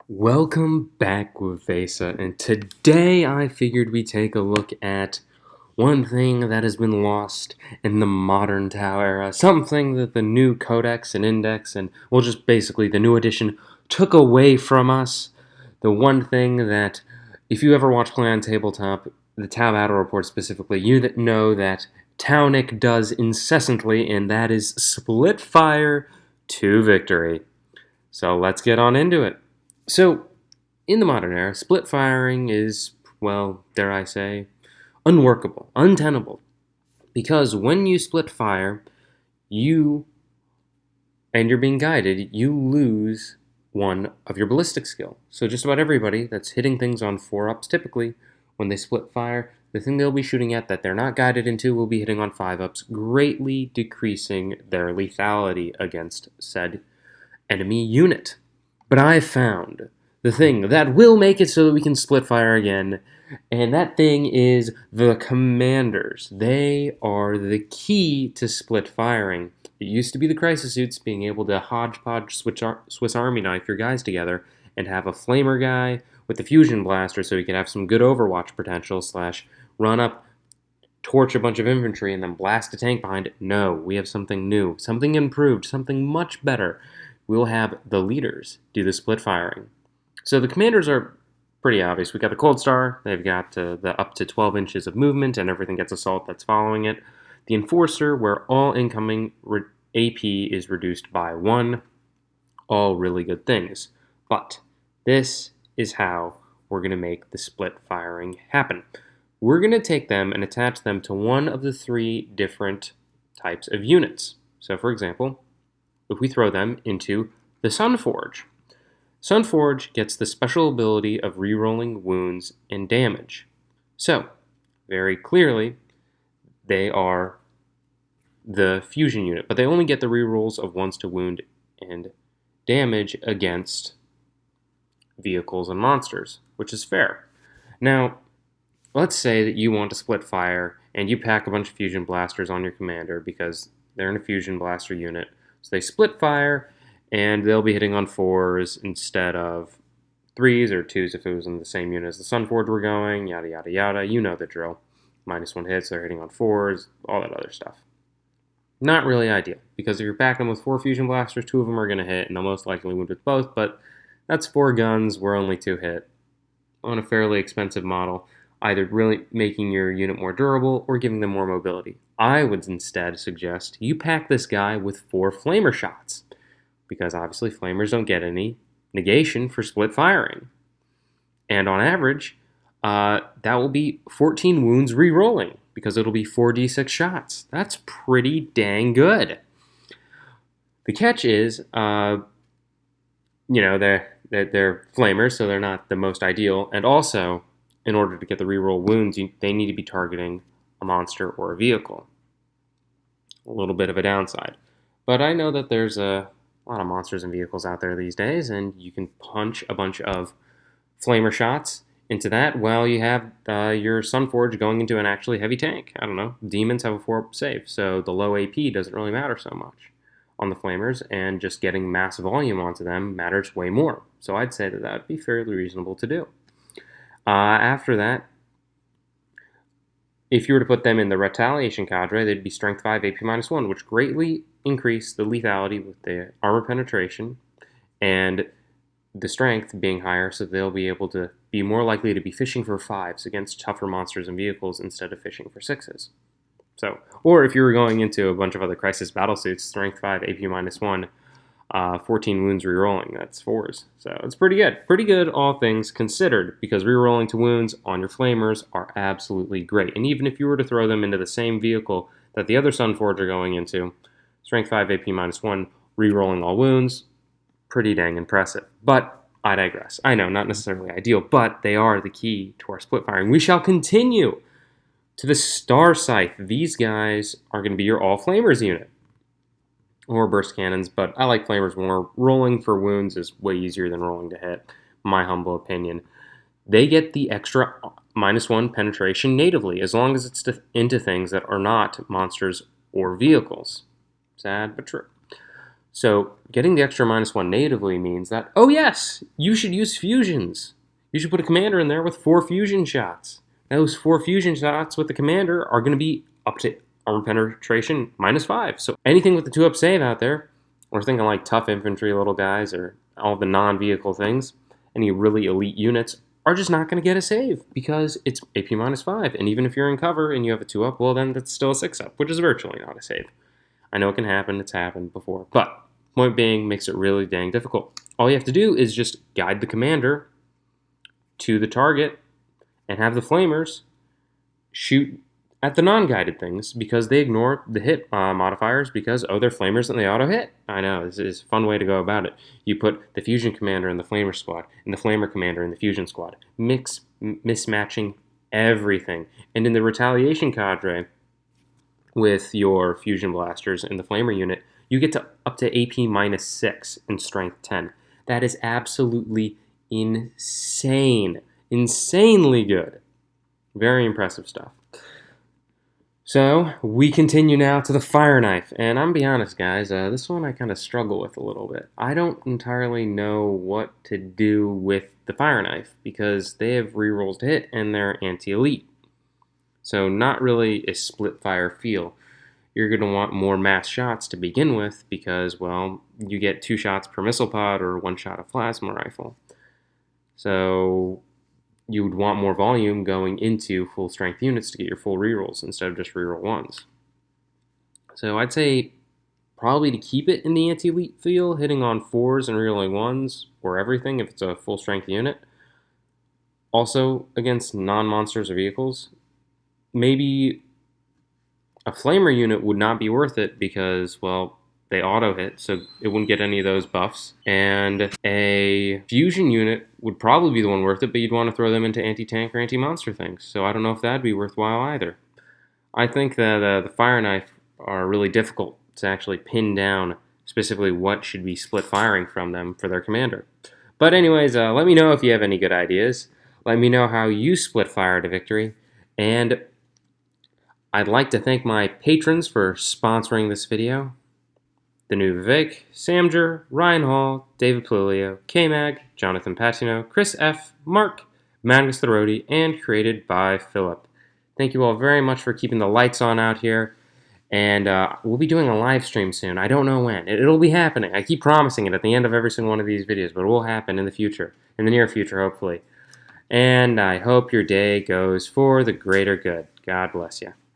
Welcome back with Vesa, and today I figured we'd take a look at one thing that has been lost in the modern Tau era, something that the new Codex and Index, and well, just basically the new edition, took away from us. The one thing that, if you ever watch Play on Tabletop, the Tau Battle Report specifically, you that know that Taunik does incessantly, and that is split fire to victory. So let's get on into it. So, in the modern era, split firing is, well, dare I say, unworkable, untenable. Because when you split fire, and you're being guided, you lose one of your ballistic skill. So just about everybody that's hitting things on 4-ups, typically, when they split fire, the thing they'll be shooting at that they're not guided into will be hitting on 5-ups, greatly decreasing their lethality against said enemy unit. But I found the thing that will make it so that we can split fire again, and that thing is the commanders. They are the key to split firing. It used to be the crisis suits, being able to hodgepodge Swiss Army knife your guys together and have a flamer guy with the fusion blaster so he could have some good overwatch potential / run up, torch a bunch of infantry, and then blast a tank behind it. No, we have something new, something improved, something much better. We'll have the leaders do the split firing. So the commanders are pretty obvious. We've got the Cold Star. They've got the up to 12 inches of movement, and everything gets assault that's following it. The Enforcer, where all incoming AP is reduced by 1. All really good things. But this is how we're going to make the split firing happen. We're going to take them and attach them to one of the 3 different types of units. So, for example, if we throw them into the Sunforge. Sunforge gets the special ability of rerolling wounds and damage. So, very clearly, they are the fusion unit, but they only get the rerolls of once to wound and damage against vehicles and monsters, which is fair. Now, let's say that you want to split fire and you pack a bunch of fusion blasters on your commander because they're in a fusion blaster unit. So they split fire, and they'll be hitting on 4s instead of 3s or 2s if it was in the same unit as the Sunforge we're going, yada, yada, yada. You know the drill. -1 hits, they're hitting on 4s, all that other stuff. Not really ideal, because if you're packing them with 4 fusion blasters, 2 of them are going to hit, and they'll most likely wound with both, but that's 4 guns, we're only 2 hit. On a fairly expensive model, either really making your unit more durable or giving them more mobility. I would instead suggest you pack this guy with 4 flamer shots, because obviously flamers don't get any negation for split firing. And on average, that will be 14 wounds re-rolling, because it'll be 4d6 shots. That's pretty dang good. The catch is, they're flamers, so they're not the most ideal, and also, in order to get the reroll wounds, they need to be targeting a monster or a vehicle. A little bit of a downside. But I know that there's a lot of monsters and vehicles out there these days, and you can punch a bunch of flamer shots into that while you have your Sunforge going into an actually heavy tank. I don't know. Demons have a 4-up save, so the low AP doesn't really matter so much on the flamers, and just getting mass volume onto them matters way more. So I'd say that would be fairly reasonable to do. After that, if you were to put them in the Retaliation cadre, they'd be Strength 5, AP -1, which greatly increase the lethality with the armor penetration and the strength being higher, so they'll be able to be more likely to be fishing for 5s against tougher monsters and vehicles instead of fishing for 6s. So, or if you were going into a bunch of other Crisis battle suits, Strength 5, AP -1, 14 wounds rerolling, that's 4s. So it's pretty good. Pretty good, all things considered, because rerolling to wounds on your flamers are absolutely great. And even if you were to throw them into the same vehicle that the other Sunforge are going into, Strength 5, AP -1, rerolling all wounds, pretty dang impressive. But I digress. I know, not necessarily ideal, but they are the key to our split firing. We shall continue to the Starscythe. These guys are going to be your all-flamers unit. Or burst cannons, but I like flamers more. Rolling for wounds is way easier than rolling to hit, my humble opinion. They get the extra -1 penetration natively, as long as it's into things that are not monsters or vehicles. Sad, but true. So getting the extra -1 natively means that, oh yes, you should use fusions. You should put a commander in there with 4 fusion shots. Those 4 fusion shots with the commander are going to be up to armor penetration -5. So anything with the 2-up save out there, we're thinking like tough infantry little guys or all the non-vehicle things, any really elite units are just not going to get a save because it's AP -5. And even if you're in cover and you have a 2-up, well then that's still a 6-up, which is virtually not a save. I know it can happen, it's happened before, but point being, makes it really dang difficult. All you have to do is just guide the commander to the target and have the flamers shoot at the non-guided things because they ignore the hit modifiers because, oh, they're flamers and they auto-hit. I know, this is a fun way to go about it. You put the fusion commander in the flamer squad and the flamer commander in the fusion squad. Mismatching everything. And in the retaliation cadre, with your fusion blasters in the flamer unit, you get to up to AP -6 and strength 10. That is absolutely insane. Insanely good. Very impressive stuff. So, we continue now to the Fireknife. And I'm going to be honest, guys, this one I kind of struggle with a little bit. I don't entirely know what to do with the Fireknife because they have rerolls to hit and they're anti-elite. So not really a split fire feel. You're going to want more mass shots to begin with because, well, you get 2 shots per missile pod or 1 shot of plasma rifle. So you would want more volume going into full strength units to get your full rerolls instead of just reroll 1s. So I'd say probably to keep it in the anti-elite feel, hitting on 4s and rerolling 1s or everything if it's a full strength unit. Also against non-monsters or vehicles, maybe a flamer unit would not be worth it because, well, they auto-hit, so it wouldn't get any of those buffs. And a fusion unit would probably be the one worth it, but you'd want to throw them into anti-tank or anti-monster things. So I don't know if that'd be worthwhile either. I think that the Fireknife are really difficult to actually pin down specifically what should be split firing from them for their commander. But anyways, let me know if you have any good ideas. Let me know how you split fire to victory. And I'd like to thank my patrons for sponsoring this video. The New Vivek, Samger, Ryan Hall, David Plilio, K-Mag, Jonathan Patino, Chris F., Mark, Magnus the Roadie, and created by Philip. Thank you all very much for keeping the lights on out here. And we'll be doing a live stream soon. I don't know when. It'll be happening. I keep promising it at the end of every single one of these videos, but it will happen in the future. In the near future, hopefully. And I hope your day goes for the greater good. God bless you.